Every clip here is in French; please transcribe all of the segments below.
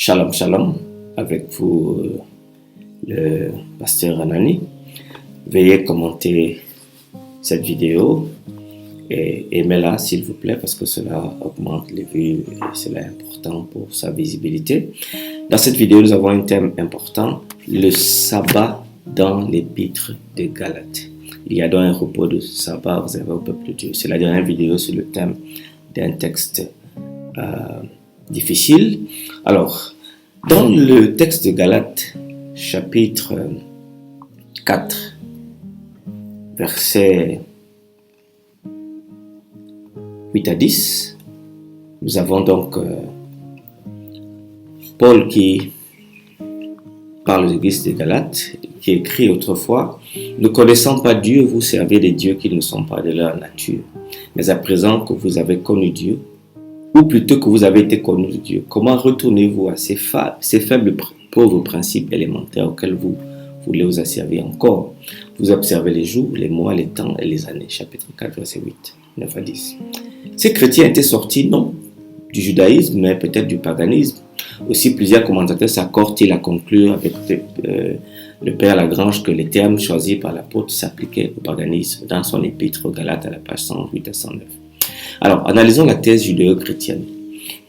Shalom, shalom, avec vous, le pasteur Anani. Veuillez commenter cette vidéo et aimez-la s'il vous plaît parce que cela augmente les vues et cela est important pour sa visibilité. Dans cette vidéo, nous avons un thème important, le sabbat dans l'épître de Galates. Il y a donc un repos de sabbat réservé au peuple de Dieu. C'est la dernière vidéo sur le thème d'un texte difficile. Alors, dans le texte de Galates, chapitre 4, versets 8 à 10, nous avons donc Paul qui parle aux églises de Galates, qui écrit autrefois: ne connaissant pas Dieu, vous servez des dieux qui ne sont pas de leur nature. Mais à présent que vous avez connu Dieu, ou plutôt que vous avez été connu de Dieu, comment retournez-vous à ces faibles pauvres principes élémentaires auxquels vous voulez vous asservir encore? Vous observez les jours, les mois, les temps et les années. Chapitre 4, verset 8, 9 à 10. Ces chrétiens étaient sortis non du judaïsme, mais peut-être du paganisme. Aussi, plusieurs commentateurs s'accordent-ils à conclure avec le père Lagrange que les termes choisis par l'apôtre s'appliquaient au paganisme dans son épître aux Galates à la page 108 à 109. Alors, analysons la thèse judéo-chrétienne,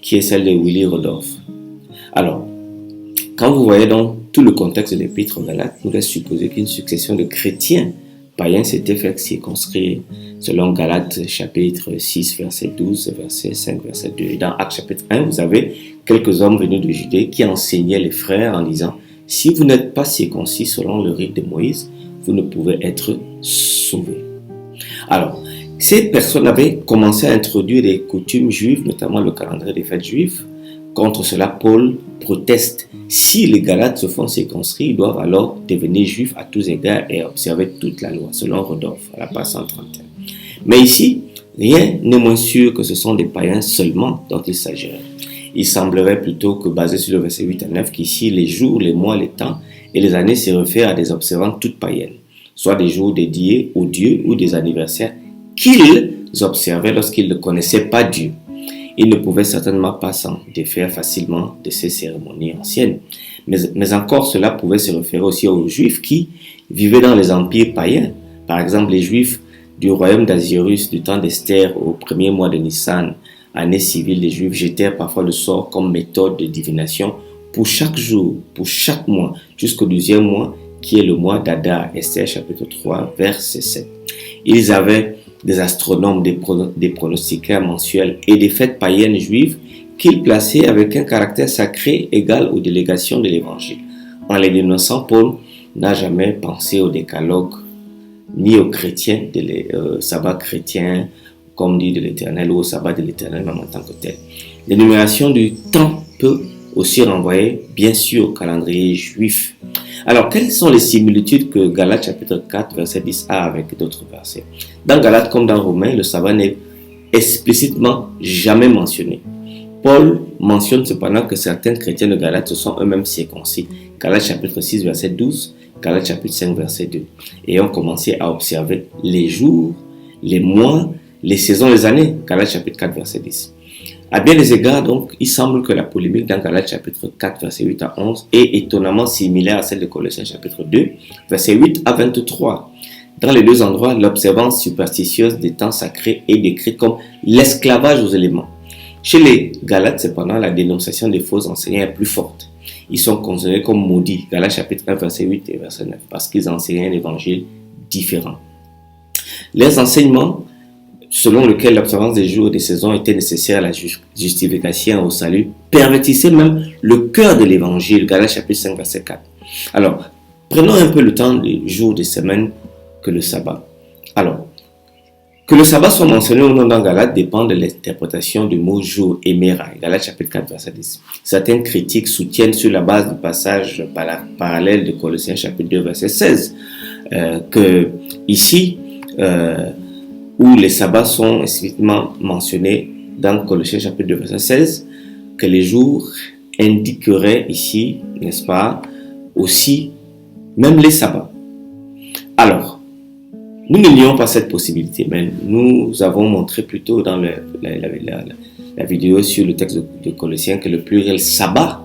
qui est celle de Willy Rudolph. Alors, quand vous voyez donc tout le contexte de l'épître aux Galates, nous laisse supposer qu'une succession de chrétiens païens s'était fait circonscrire selon Galates chapitre 6, verset 12, verset 5, verset 2. Et dans Actes chapitre 1, vous avez quelques hommes venus de Judée qui enseignaient les frères en disant: si vous n'êtes pas circoncis selon le rite de Moïse, vous ne pouvez être sauvés. Alors, ces personnes avaient commencé à introduire des coutumes juives, notamment le calendrier des fêtes juives. Contre cela, Paul proteste: si les Galates se font circonscrire, ils doivent alors devenir juifs à tous égards et observer toute la loi, selon Rodolphe, à la page 131. Mais ici, rien n'est moins sûr que ce sont des païens seulement dont il s'agirait. Il semblerait plutôt que, basé sur le verset 8 à 9, qu'ici les jours, les mois, les temps et les années se réfèrent à des observances toutes païennes, soit des jours dédiés aux dieux ou des anniversaires qu'ils observaient lorsqu'ils ne connaissaient pas Dieu. Ils ne pouvaient certainement pas s'en défaire facilement de ces cérémonies anciennes. Mais encore, cela pouvait se référer aussi aux Juifs qui vivaient dans les empires païens. Par exemple, les Juifs du royaume d'Azyrus du temps d'Esther au premier mois de Nissan, année civile des Juifs, jetèrent parfois le sort comme méthode de divination pour chaque jour, pour chaque mois, jusqu'au 12e mois, qui est le mois d'Adar, Esther chapitre 3, verset 7. Ils avaient des astronomes, des pronostiquaires mensuels et des fêtes païennes juives qu'ils plaçaient avec un caractère sacré égal aux délégations de l'évangile. En les dénonçant, Paul n'a jamais pensé au décalogue ni aux chrétiens, sabbat chrétien, comme dit de l'Éternel, ou au sabbat de l'Éternel même en tant que tel. L'énumération du temps peut aussi renvoyer bien sûr au calendrier juif. Alors, quelles sont les similitudes que Galates chapitre 4, verset 10 a avec d'autres versets? Dans Galates comme dans Romains, le sabbat n'est explicitement jamais mentionné. Paul mentionne cependant que certains chrétiens de Galates se sont eux-mêmes circoncis. Galates chapitre 6, verset 12, Galates chapitre 5, verset 2. Et ont commencé à observer les jours, les mois, les saisons, les années. Galates chapitre 4, verset 10. À bien des égards, donc, il semble que la polémique dans Galates chapitre 4, verset 8 à 11 est étonnamment similaire à celle de Colossiens chapitre 2, verset 8 à 23. Dans les deux endroits, l'observance superstitieuse des temps sacrés est décrite comme l'esclavage aux éléments. Chez les Galates, cependant, la dénonciation des faux enseignants est plus forte. Ils sont considérés comme maudits, Galates chapitre 1, verset 8 et verset 9, parce qu'ils enseignaient un évangile différent. Les enseignements selon lequel l'observance des jours et des saisons était nécessaire à la justification au salut, pervertissait même le cœur de l'évangile, Galates chapitre 5, verset 4. Alors, prenons un peu le temps des jours, des semaines que le sabbat. Alors, que le sabbat soit mentionné ou non dans Galates dépend de l'interprétation du mot jour et méraille, Galates chapitre 4, verset 10. Certains critiques soutiennent sur la base du passage parallèle de Colossiens chapitre 2, verset 16, que ici, où les sabbats sont explicitement mentionnés dans Colossiens chapitre 2, verset 16, que les jours indiqueraient ici, n'est-ce pas, aussi même les sabbats. Alors, nous ne nions pas cette possibilité, mais nous avons montré plutôt dans la vidéo sur le texte de Colossiens que le pluriel sabbat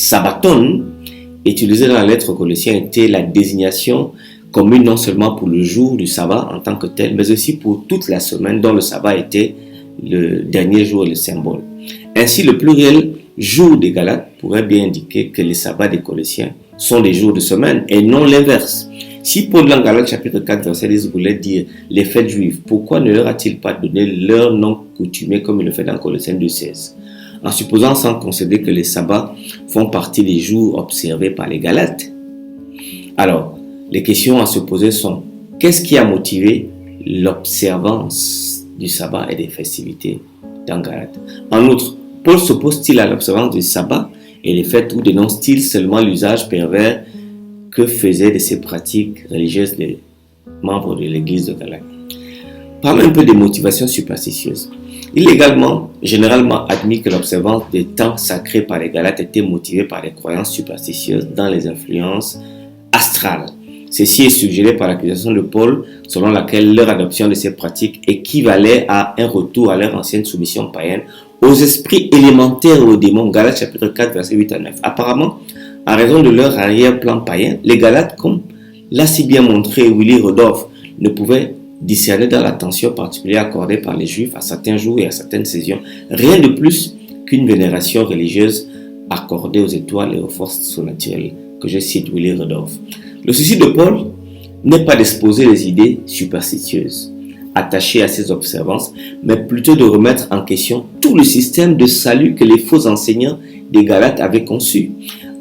sabbaton, utilisé dans la lettre aux Colossiens, était la désignation commune non seulement pour le jour du sabbat en tant que tel, mais aussi pour toute la semaine dont le sabbat était le dernier jour et le symbole. Ainsi, le pluriel jour des Galates pourrait bien indiquer que les sabbats des Colossiens sont des jours de semaine et non l'inverse. Si Paul dans Galates chapitre 4 verset 10 voulait dire les fêtes juives, pourquoi ne leur a-t-il pas donné leur nom coutumier comme il le fait dans Colossiens 2,16, en supposant sans concéder que les sabbats font partie des jours observés par les Galates? Alors, les questions à se poser sont: qu'est-ce qui a motivé l'observance du sabbat et des festivités dans Galates? En outre, Paul s'oppose-t-il à l'observance du sabbat et les fêtes, ou dénonce-t-il seulement l'usage pervers que faisaient de ces pratiques religieuses les membres de l'église de Galates? Parlons un peu des motivations superstitieuses. Il est également généralement admis que l'observance des temps sacrés par les Galates était motivée par des croyances superstitieuses dans les influences astrales. Ceci est suggéré par l'accusation de Paul, selon laquelle leur adoption de ces pratiques équivalait à un retour à leur ancienne soumission païenne aux esprits élémentaires et aux démons. Galates chapitre 4, versets 8 à 9. Apparemment, en raison de leur arrière-plan païen, les Galates, comme l'a si bien montré Willy Rudolph, ne pouvaient discerner dans l'attention particulière accordée par les Juifs à certains jours et à certaines saisons rien de plus qu'une vénération religieuse accordée aux étoiles et aux forces surnaturelles, que je cite Willy Rudolph. Le souci de Paul n'est pas d'exposer les idées superstitieuses attachées à ces observances, mais plutôt de remettre en question tout le système de salut que les faux enseignants des Galates avaient conçu.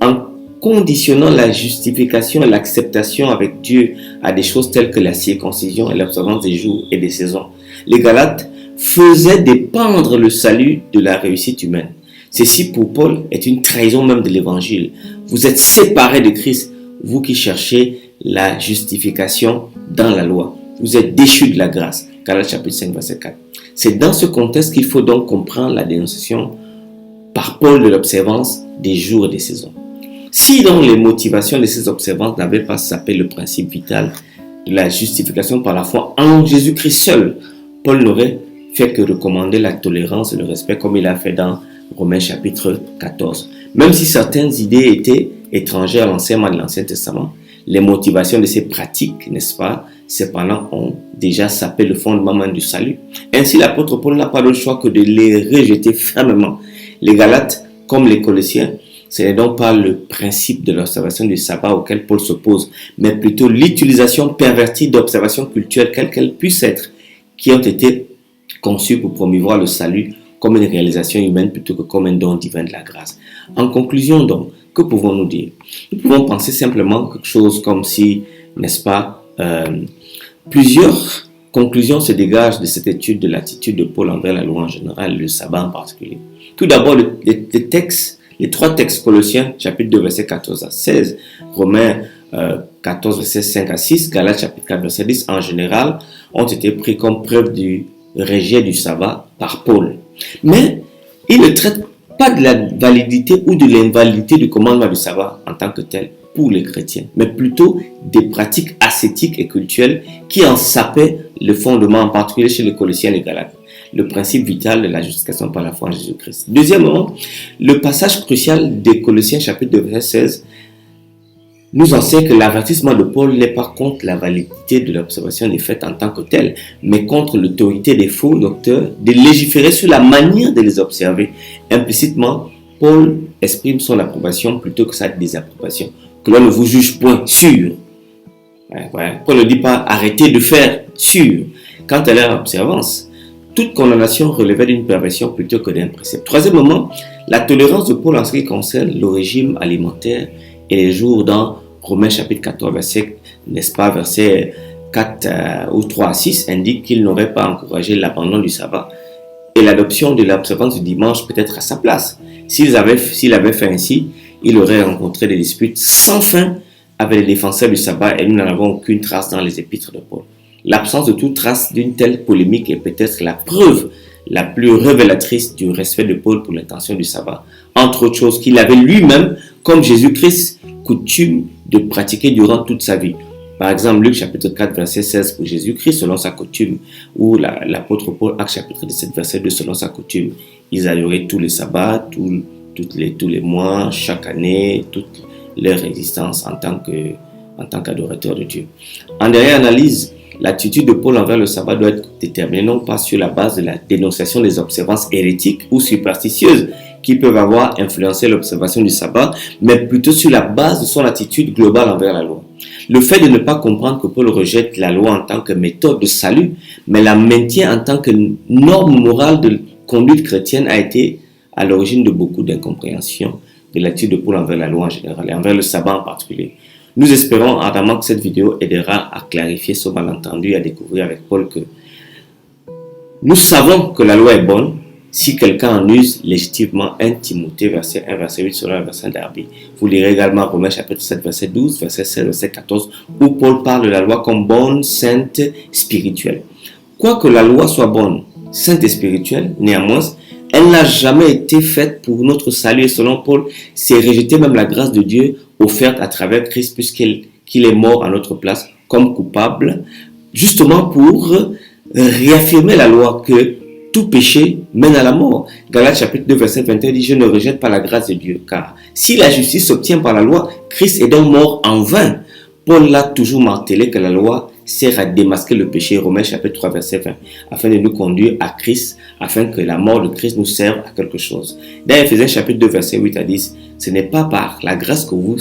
En conditionnant la justification et l'acceptation avec Dieu à des choses telles que la circoncision et l'observance des jours et des saisons, les Galates faisaient dépendre le salut de la réussite humaine. Ceci pour Paul est une trahison même de l'évangile. Vous êtes séparés de Christ, vous qui cherchez la justification dans la loi. Vous êtes déchus de la grâce. Galates chapitre 5 verset 4. C'est dans ce contexte qu'il faut donc comprendre la dénonciation par Paul de l'observance des jours et des saisons. Si donc les motivations de ces observances n'avaient pas sapé le principe vital de la justification par la foi en Jésus-Christ seul, Paul n'aurait fait que recommander la tolérance et le respect comme il a fait dans Romains chapitre 14. Même si certaines idées étaient étrangères à l'enseignement de l'Ancien Testament, les motivations de ces pratiques, n'est-ce pas, cependant ont déjà sapé le fondement même du salut. Ainsi, l'apôtre Paul n'a pas le choix que de les rejeter fermement. Les Galates, comme les Colossiens, ce n'est donc pas le principe de l'observation du sabbat auquel Paul s'oppose, mais plutôt l'utilisation pervertie d'observations culturelles, quelles qu'elles puissent être, qui ont été conçues pour promouvoir le salut comme une réalisation humaine plutôt que comme un don divin de la grâce. En conclusion donc, que pouvons-nous dire? Nous pouvons penser simplement quelque chose comme si, n'est-ce pas, plusieurs conclusions se dégagent de cette étude de l'attitude de Paul envers la loi en général, le sabbat en particulier. Tout d'abord, les trois textes, Colossiens chapitre 2 verset 14 à 16, Romains 14 verset 5 à 6, Galates chapitre 4 verset 10 en général ont été pris comme preuve du rejet du sabbat par Paul. Mais il ne traite pas de la validité ou de l'invalidité du commandement du sabbat en tant que tel pour les chrétiens, mais plutôt des pratiques ascétiques et cultuelles qui en sapaient le fondement, en particulier chez les Colossiens et les Galates, le principe vital de la justification par la foi en Jésus-Christ. Deuxièmement, le passage crucial des Colossiens chapitre 2 verset 16 nous enseigne que l'avertissement de Paul n'est pas contre la validité de l'observation des fêtes en tant que telle, mais contre l'autorité des faux docteurs de légiférer sur la manière de les observer. Implicitement, Paul exprime son approbation plutôt que sa désapprobation. Que l'on ne vous juge point sûr. Paul ne dit pas arrêtez de faire sûr. Quant à leur observance, toute condamnation relevait d'une perversion plutôt que d'un précepte. Troisièmement, la tolérance de Paul en ce qui concerne le régime alimentaire et les jours dans Romains chapitre 14, verset 4 ou 3 à 6 indique qu'il n'aurait pas encouragé l'abandon du sabbat et l'adoption de l'observance du dimanche peut-être à sa place. S'il avait fait ainsi, il aurait rencontré des disputes sans fin avec les défenseurs du sabbat et nous n'en avons aucune trace dans les épîtres de Paul. L'absence de toute trace d'une telle polémique est peut-être la preuve la plus révélatrice du respect de Paul pour l'intention du sabbat. Entre autres choses qu'il avait lui-même, comme Jésus-Christ, coutume de pratiquer durant toute sa vie. Par exemple, Luc chapitre 4, verset 16 pour Jésus-Christ selon sa coutume, ou l'apôtre Paul, Actes chapitre 17, verset 2 selon sa coutume. Ils adoraient tous les sabbats, tous tous les mois, chaque année, toute leur existence en tant qu'adorateur de Dieu. En dernière analyse, l'attitude de Paul envers le sabbat doit être déterminée non pas sur la base de la dénonciation des observances hérétiques ou superstitieuses qui peuvent avoir influencé l'observation du sabbat, mais plutôt sur la base de son attitude globale envers la loi. Le fait de ne pas comprendre que Paul rejette la loi en tant que méthode de salut, mais la maintient en tant que norme morale de conduite chrétienne a été à l'origine de beaucoup d'incompréhension de l'attitude de Paul envers la loi en général et envers le sabbat en particulier. Nous espérons ardemment que cette vidéo aidera à clarifier ce malentendu et à découvrir avec Paul que nous savons que la loi est bonne si quelqu'un en use légitimement. 1 Timothée verset 1 verset 8 selon le verset d'Arby. Vous lirez également Romains chapitre 7 verset 12, verset 16 verset 14 où Paul parle de la loi comme bonne, sainte, spirituelle. Quoique la loi soit bonne, sainte et spirituelle, néanmoins, elle n'a jamais été faite pour notre salut et selon Paul, c'est rejeter même la grâce de Dieu offerte à travers Christ puisqu'il est mort à notre place comme coupable, justement pour réaffirmer la loi que tout péché mène à la mort. Galates chapitre 2 verset 21 dit « Je ne rejette pas la grâce de Dieu, car si la justice s'obtient par la loi, Christ est donc mort en vain. » Paul l'a toujours martelé que la loi sert à démasquer le péché, Romains chapitre 3 verset 20, afin de nous conduire à Christ, afin que la mort de Christ nous serve à quelque chose. Dans Éphésiens chapitre 2 verset 8 à 10, ce n'est pas par la grâce que vous,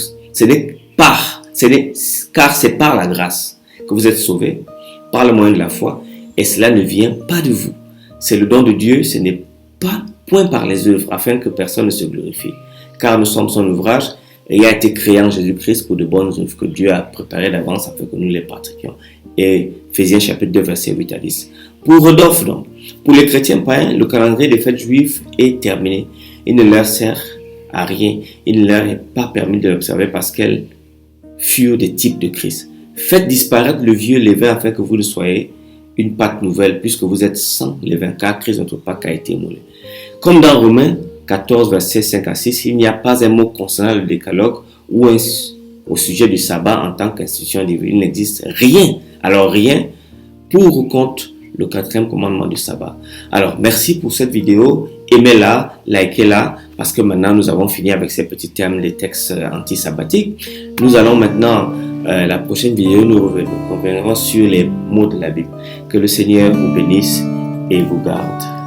car c'est par la grâce que vous êtes sauvés, par le moyen de la foi, et cela ne vient pas de vous. C'est le don de Dieu, ce n'est pas point par les œuvres, afin que personne ne se glorifie. Car nous sommes son ouvrage, ayant été créé en Jésus-Christ pour de bonnes œuvres que Dieu a préparées d'avance afin que nous les pratiquions. Et Éphésiens chapitre 2 verset 8 à 10. Pour Rodolphe donc, pour les chrétiens païens, le calendrier des fêtes juives est terminé. Il ne leur sert à rien. Il ne leur est pas permis de l'observer parce qu'elles furent des types de Christ. Faites disparaître le vieux levain afin que vous ne soyez une pâte nouvelle puisque vous êtes sans levain car Christ notre Pâque a été moulé. Comme dans Romains 14 verset 5 à 6, il n'y a pas un mot concernant le décalogue ou au sujet du sabbat en tant qu'institution divine. Il n'existe rien. Alors rien pour ou contre le 4e commandement du sabbat. Alors merci pour cette vidéo. Aimez-la, likez-la parce que maintenant nous avons fini avec ces petits termes des textes anti-sabbatiques. Nous allons maintenant la prochaine vidéo, nous reviendrons sur les mots de la Bible. Que le Seigneur vous bénisse et vous garde.